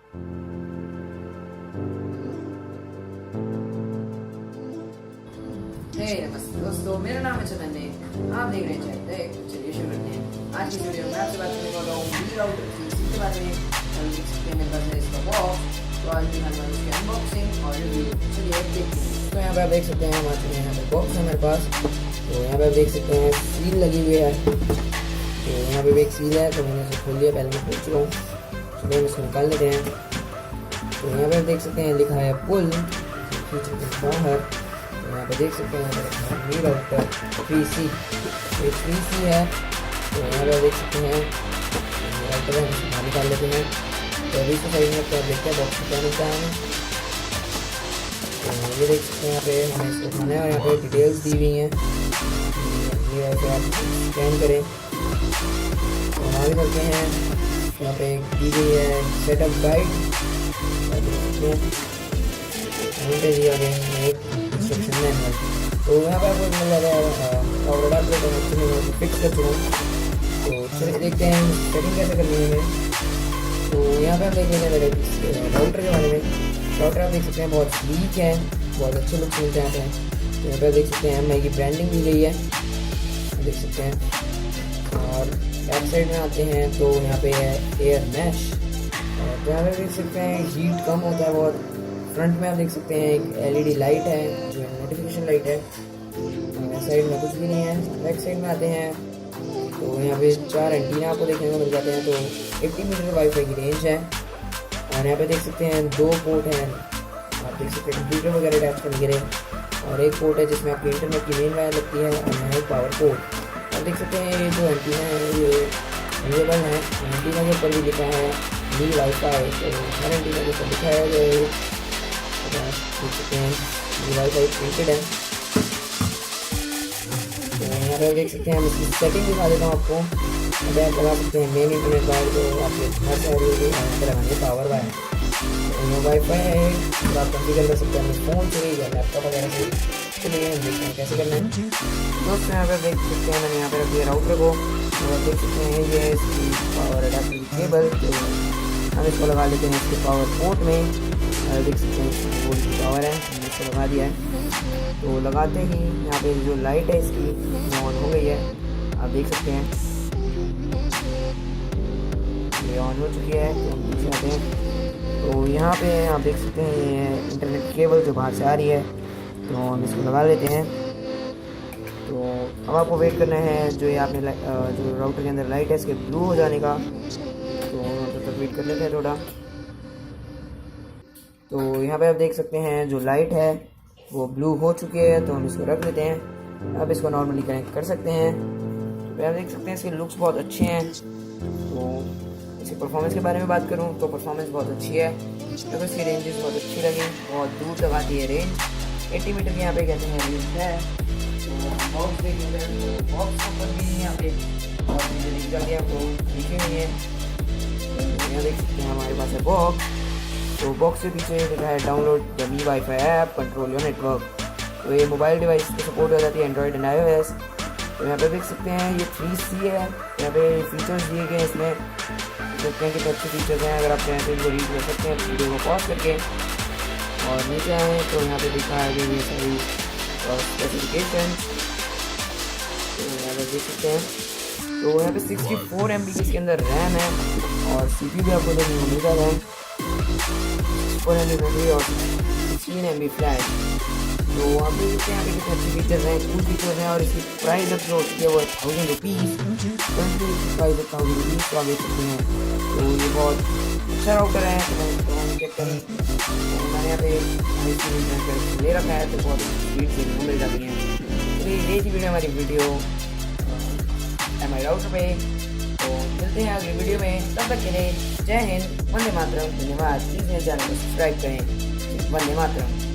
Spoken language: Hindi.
नमस्ते दोस्तों, मेरा नाम है चंदन। आप देख रहे हैं, चलिए शुरू करते हैं। आज की वीडियो में आपसे बात करने वाला हूँ राउटर की के बारे में। देख सकते हैं मेरे पास है इसका बॉक्स, तो आज मैं करने वाला उसकी अनबॉक्सिंग और रिव्यू। चलिए देखते हैं। तो यहाँ पे आप देख सकते हैं हमारे यहाँ पे बॉक्स है मेरे पास। तो यहाँ पे आप देख सकते हैं सील लगी हुई है। तो यहाँ पे भी एक सील है, तो मैंने इसे खोल लिया, पहले मैं खोल चुका हूँ। चलिए हम इसको निकाल लेते हैं। तो यहाँ पे आप देख सकते हैं लिखा है पुल बाहर। यहाँ पे देख सकते हैं मी राउटर 3C, ये 3C है। तो यहाँ पे देख सकते हैं राउटर हम बाहर निकाल लेते हैं। तो अभी इसको साइड में क्या देखते हैं बॉक्स में क्या मिलता है हमें। तो ये देख सकते हैं यहाँ पे हमें इसको खाना है और यहाँ पे डिटेल्स दी हुई हैं। ये आप स्कैन करें तो हम आगे करते हैं। यहाँ पे दी गई है सेटअप गाइड, दिया गया है एक इंस्ट्रक्शन मैनुअल। तो यहाँ पे आपको मिल जाता है और अडाप्टर मैं फिक्स कर चुका हूँ। तो चलिए देखते हैं सेटिंग कैसे करनी है हमें। तो यहाँ पे आप देख लेंगे मेरे राउटर के बारे में। राउटर आप देख सकते हैं बहुत स्लीक है, बहुत अच्छे लुक मिलते हैं यहाँ पे। तो यहाँ पे देख सकते हैं एमआई की ब्रांडिंग दी गई है, देख सकते हैं। और बैक साइड में आते हैं तो यहाँ पे है एयर मैश। तो यहाँ पे देख सकते हैं हीट कम होता है बहुत। फ्रंट में आप देख सकते हैं एक एलईडी लाइट है जो नोटिफिकेशन लाइट है। साइड में कुछ भी नहीं है। बैक साइड में आते हैं तो यहाँ पे 4 एंटीना आपको देखने को मिल जाते हैं। तो 80 मीटर वाईफाई की रेंज है। और यहाँ पे देख सकते हैं 2 पोर्ट हैं, आप देख सकते हैं कंप्यूटर वगैरह अटैच करने के लिए। और एक पोर्ट है जिसमें आपकी इंटरनेट की मेन वायर लगती है। और यहाँ एक पावर पोर्ट। आप देख सकते हैं ये जो एंटीना है ये अवेलेबल है। एंटीना के ऊपर भी लिखा है वी वाईफाई। तो हर एंटीना के ऊपर लिखा है जो देख सकते हैं वाईफाई प्रिंटेड है। तो यहाँ पे देख सकते हैं हम इसकी सेटिंग दिखा देता हूँ आपको। अगर आप लगा सकते हैं मेन इंटरनेट वायर जो आपके घर से लगानी है पावर वायर। तो वाईफाई है तो आप कॉन्फ़िगर कर सकते हैं अपने फ़ोन से या लैपटॉप वगैरह से। चलिए हम देखते हैं कैसे करना है। दोस्तों यहाँ पे देख सकते हैं मैंने यहाँ पे रख दिया राउटर को। और देख सकते हैं ये इसकी पावर अडाप्टर केबल। तो हम इसको लगा लेते हैं इसके पावर पोर्ट में। देख सकते हैं बोर्ड की पावर है, हमने इसको लगा दिया है। तो लगाते ही यहाँ पे जो लाइट है इसकी ऑन हो गई है, आप देख सकते हैं ये ऑन हो चुकी है। तो हम पीछे आते हैं तो यहाँ पे आप देख सकते हैं ये इंटरनेट केबल जो बाहर से आ रही है। तो हम इसको लगा लेते हैं। तो अब आपको वेट करना है जो ये आपने जो राउटर के अंदर लाइट है इसके ब्लू हो जाने का। तो तब तक वेट कर लेते हैं थोड़ा। तो यहाँ पे आप देख सकते हैं जो लाइट है वो ब्लू हो चुकी है। तो हम इसको रख देते हैं। अब इसको नॉर्मली कनेक्ट कर सकते हैं। तो आप देख सकते हैं इसके लुक्स बहुत अच्छे हैं। तो इसकी परफॉर्मेंस के बारे में बात करूँ तो परफॉर्मेंस बहुत अच्छी है। तो इसकी रेंजेस बहुत अच्छी लगी, बहुत दूर तक आती है रेंज। 80 मीटर की यहाँ पे कहते हैं रेंज है। तो बॉक्स देख लेते हैं। तो बॉक्स ऊपर भी यहाँ पे आपको लिखी हुई है। यहाँ देख सकते हैं हमारे पास है बॉक्स। तो बॉक्स के पीछे लिखा है download the me wifi app, control your network. तो ये मोबाइल डिवाइस की सपोर्ट हो जाती है, एंड्रॉयड एंड iOS। तो यहाँ पे देख सकते हैं ये 3C है। यहाँ पे फीचर्स दिए गए हैं इसमें, देखते हैं कितने अच्छे फीचर्स हैं। अगर आप चाहें तो इनको रीड कर सकते हैं वीडियो को पॉज करके। और नीचे आए तो यहाँ पे लिखा है कि ये सारी स्पेसिफिकेशन। तो यहाँ पे देख सकते हैं तो यहाँ पे 64 MB की इसके अंदर रैम है। और CPU भी आपको देखने को मिल जाता है 4 MB मेमोरी और 16 MB फ्लैश। तो आप देख सकते हैं यहाँ पे कितने अच्छे फीचर्स हैं, कूल फीचर्स हैं। और इसकी प्राइस अब जो होती है वो 1000 रुपीज़, 1000 रुपीज़। तो आप देख सकते हैं तो ये बहुत अच्छा राउटर है। तो हम चेक करें मैंने यहाँ पे ले रखा है तो बहुत स्पीड से मिल जाती हैं। तो ये थी वीडियो हमारी वीडियो एमआई राउटर पे। तो मिलते हैं अगली वीडियो में, तब तक के लिए जय हिंद, वंदे मातरम। धन्यवाद। प्लीज़ मेरे चैनल को सब्सक्राइब करें। वंदे मातरम।